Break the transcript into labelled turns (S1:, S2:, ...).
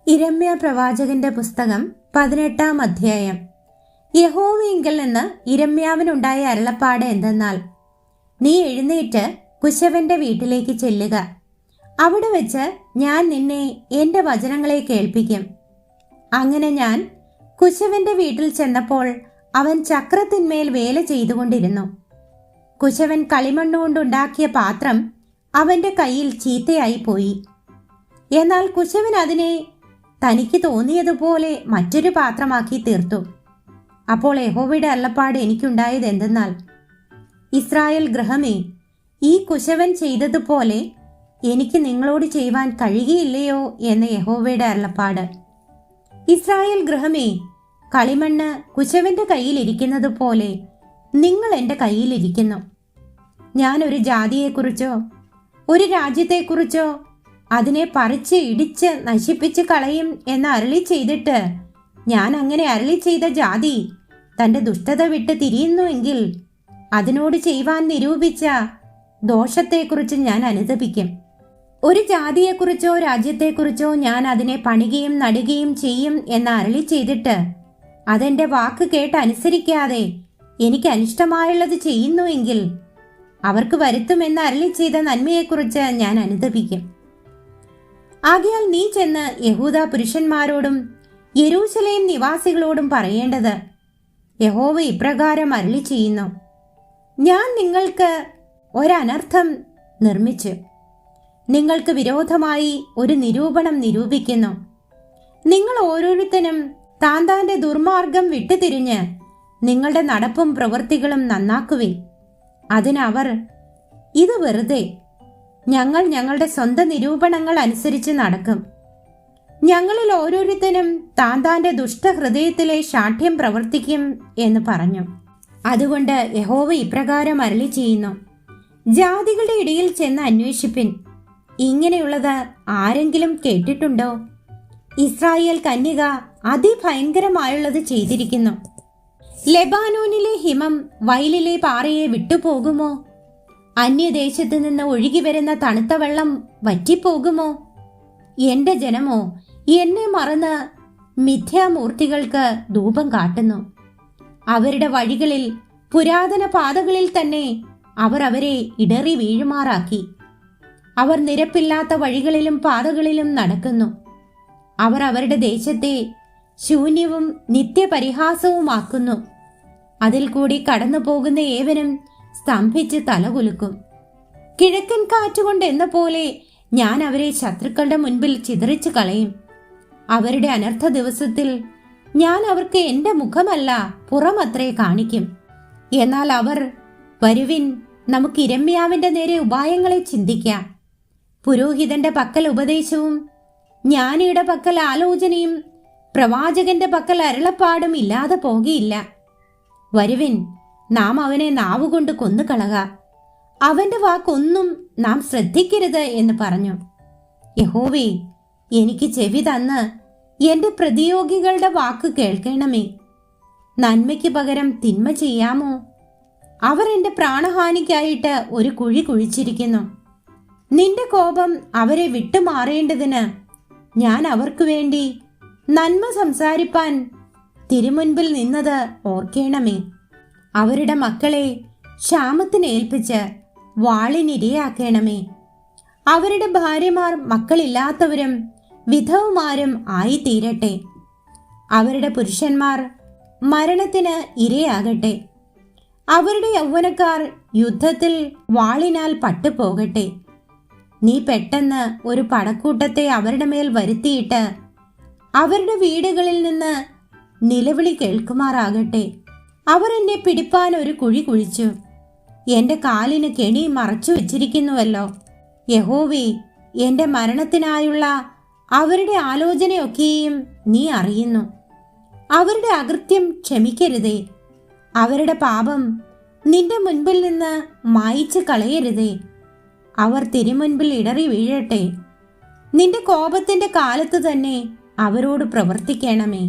S1: യിരെമ്യാ പ്രവാചകന്റെ പുസ്തകം 18-ാം അധ്യായം. യഹോവയിങ്കൽ നിന്ന് യിരെമ്യാവിനുണ്ടായ അരുളപ്പാട് എന്തെന്നാൽ, നീ എഴുന്നേറ്റ് കുശവന്റെ വീട്ടിലേക്ക് ചെല്ലുക. അവിടെ വെച്ച് ഞാൻ നിന്നെ എൻ്റെ വചനങ്ങളെ കേൾപ്പിക്കും. അങ്ങനെ ഞാൻ കുശവന്റെ വീട്ടിൽ ചെന്നപ്പോൾ അവൻ ചക്രത്തിന്മേൽ വേല ചെയ്തുകൊണ്ടിരുന്നു. കുശവൻ കളിമണ്ണുകൊണ്ടുണ്ടാക്കിയ പാത്രം അവന്റെ കയ്യിൽ ചീത്തയായി പോയി. എന്നാൽ കുശവൻ അതിനെ തനിക്ക് തോന്നിയതുപോലെ മറ്റൊരു പാത്രമാക്കി തീർത്തു. അപ്പോൾ യഹോവയുടെ അരുളപ്പാട് എനിക്കുണ്ടായത് എന്തെന്നാൽ, ഇസ്രായേൽ ഗൃഹമേ, ഈ കുശവൻ ചെയ്തതുപോലെ എനിക്ക് നിങ്ങളോട് ചെയ്യുവാൻ കഴിയുകയില്ലയോ എന്ന് യഹോവയുടെ അരുളപ്പാട്. ഇസ്രായേൽ ഗൃഹമേ, കളിമണ്ണ് കുശവന്റെ കയ്യിലിരിക്കുന്നത് പോലെ നിങ്ങൾ എൻ്റെ കയ്യിലിരിക്കുന്നു. ഞാൻ ഒരു ജാതിയെക്കുറിച്ചോ ഒരു രാജ്യത്തെക്കുറിച്ചോ അതിനെ പറിച്ച് ഇടിച്ച് നശിപ്പിച്ച് കളയും എന്ന് അരുളി ചെയ്തിട്ട്, ഞാൻ അങ്ങനെ അരുളി ചെയ്ത ജാതി തൻ്റെ ദുഷ്ടത വിട്ട് തിരിയുന്നുവെങ്കിൽ അതിനോട് ചെയ്യുവാൻ നിരൂപിച്ച ദോഷത്തെക്കുറിച്ച് ഞാൻ അനുതപിക്കും. ഒരു ജാതിയെക്കുറിച്ചോ രാജ്യത്തെക്കുറിച്ചോ ഞാൻ അതിനെ പണികയും നടുകയും ചെയ്യും എന്ന് അരുളി ചെയ്തിട്ട് അതെൻ്റെ വാക്ക് കേട്ട് അനുസരിക്കാതെ എനിക്ക് അനിഷ്ടമായുള്ളത് ചെയ്യുന്നുവെങ്കിൽ അവർക്ക് വരുത്തുമെന്ന് അരുളി ചെയ്ത നന്മയെക്കുറിച്ച് ഞാൻ അനുതപിക്കും. ആകയാൽ നീ ചെന്ന് യഹൂദ പുരുഷന്മാരോടും യെരൂശലേം നിവാസികളോടും പറയേണ്ടത്, യഹോവ ഇപ്രകാരം അരുളി ചെയ്യുന്നു, ഞാൻ നിങ്ങൾക്ക് ഒരനർത്ഥം നിർമ്മിച്ചു നിങ്ങൾക്ക് വിരോധമായി ഒരു നിരൂപണം നിരൂപിക്കുന്നു. നിങ്ങൾ ഓരോരുത്തരും താന്താന്റെ ദുർമാർഗം വിട്ടുതിരിഞ്ഞ് നിങ്ങളുടെ നടപ്പും പ്രവൃത്തികളും നന്നാക്കുവിൻ. അതിനവർ, ഇത് വെറുതെ, ഞങ്ങൾ ഞങ്ങളുടെ സ്വന്തം നിരൂപണങ്ങൾ അനുസരിച്ച് നടക്കും. ഞങ്ങളിൽ ഓരോരുത്തരും താന്താന്റെ ദുഷ്ടഹൃദയത്തിലെ ശാഠ്യം പ്രവർത്തിക്കും എന്ന് പറഞ്ഞു. അതുകൊണ്ട് യഹോവ ഇപ്രകാരം അരുളി ചെയ്യുന്നു, ജാതികളുടെ ഇടയിൽ ചെന്ന് അന്വേഷിപ്പിൻ. ഇങ്ങനെയുള്ളത് ആരെങ്കിലും കേട്ടിട്ടുണ്ടോ? ഇസ്രായേൽ കന്യക അതിഭയങ്കരമായുള്ളത് ചെയ്തിരിക്കുന്നു. ലെബാനോനിലെ ഹിമം വയലിലെ പാറയെ വിട്ടുപോകുമോ? അന്യദേശത്തു നിന്ന് ഒഴുകി വരുന്ന തണുത്ത വെള്ളം വറ്റിപ്പോകുമോ? എന്റെ ജനമോ എന്നെ മറന്ന് മിഥ്യാമൂർത്തികൾക്ക് ധൂപം കാട്ടുന്നു. അവരുടെ വഴികളിൽ, പുരാതന പാതകളിൽ തന്നെ അവർ അവരെ ഇടറി വീഴുമാറാക്കി. അവർ നിരപ്പില്ലാത്ത വഴികളിലും പാതകളിലും നടക്കുന്നു. അവർ അവരുടെ ദേശത്തെ ശൂന്യവും നിത്യപരിഹാസവുമാക്കുന്നു. അതിൽ കൂടി കടന്നു പോകുന്ന ഏവനും സ്തംഭിച്ച് തലകുലുക്കും. കിഴക്കൻ കാറ്റുകൊണ്ട് എന്ന പോലെ ഞാൻ അവരെ ശത്രുക്കളുടെ മുൻപിൽ ചിതറിച്ചു കളയും. അവരുടെ അനർത്ഥ ദിവസത്തിൽ ഞാൻ അവർക്ക് എൻ്റെ മുഖമല്ല പുറമത്രേ കാണിക്കും. എന്നാൽ അവർ, വരുവിൻ, നമുക്ക് യിരെമ്യാവിന്റെ നേരെ ഉപായങ്ങളെ ചിന്തിക്കാം. പുരോഹിതന്റെ പക്കൽ ഉപദേശവും ജ്ഞാനിയുടെ പക്കൽ ആലോചനയും പ്രവാചകന്റെ പക്കൽ അരുളപ്പാടും ഇല്ലാതെ പോകയില്ല. വരുവിൻ, നാം അവനെ നാവുകൊണ്ട് കൊന്നുകളക. അവന്റെ വാക്കൊന്നും നാം ശ്രദ്ധിക്കരുത് എന്ന് പറഞ്ഞു. യഹോവേ, എനിക്ക് ചെവി തന്ന് എന്റെ പ്രതിയോഗികളുടെ വാക്ക് കേൾക്കണമേ. നന്മയ്ക്ക് പകരം തിന്മ ചെയ്യാമോ? അവർ എന്റെ പ്രാണഹാനിക്കായിട്ട് ഒരു കുഴി കുഴിച്ചിരിക്കുന്നു. നിന്റെ കോപം അവരെ വിട്ടുമാറേണ്ടതിന് ഞാൻ അവർക്ക് വേണ്ടി നന്മ സംസാരിപ്പാൻ തിരുമുൻപിൽ നിന്നത് ഓർക്കേണമേ. അവരുടെ മക്കളെ ക്ഷാമത്തിന് ഏൽപ്പിച്ച് വാളിനിരയാക്കണമേ. അവരുടെ ഭാര്യമാർ മക്കളില്ലാത്തവരും വിധവമാരും ആയിത്തീരട്ടെ. അവരുടെ പുരുഷന്മാർ മരണത്തിന് ഇരയാകട്ടെ. അവരുടെ യൗവനക്കാർ യുദ്ധത്തിൽ വാളിനാൽ പട്ടുപോകട്ടെ. നീ പെട്ടെന്ന് ഒരു പടക്കൂട്ടത്തെ അവരുടെ മേൽ വരുത്തിയിട്ട് അവരുടെ വീടുകളിൽ നിന്ന് നിലവിളി കേൾക്കുമാറാകട്ടെ. അവർ എന്നെ പിടിപ്പാൻ ഒരു കുഴി കുഴിച്ചു, എന്റെ കാലിന് കെണി മറച്ചു വെച്ചിരിക്കുന്നുവല്ലോ. യഹോവേ, എന്റെ മരണത്തിനായുള്ള അവരുടെ ആലോചനയൊക്കെയും നീ അറിയുന്നു. അവരുടെ അകൃത്യം ക്ഷമിക്കരുതേ. അവരുടെ പാപം നിന്റെ മുൻപിൽ നിന്ന് മായിച്ചു കളയരുതേ. അവർ തിരുമുൻപിൽ ഇടറി വീഴട്ടെ. നിന്റെ കോപത്തിന്റെ കാലത്ത് തന്നെ അവരോട് പ്രവർത്തിക്കണമേ.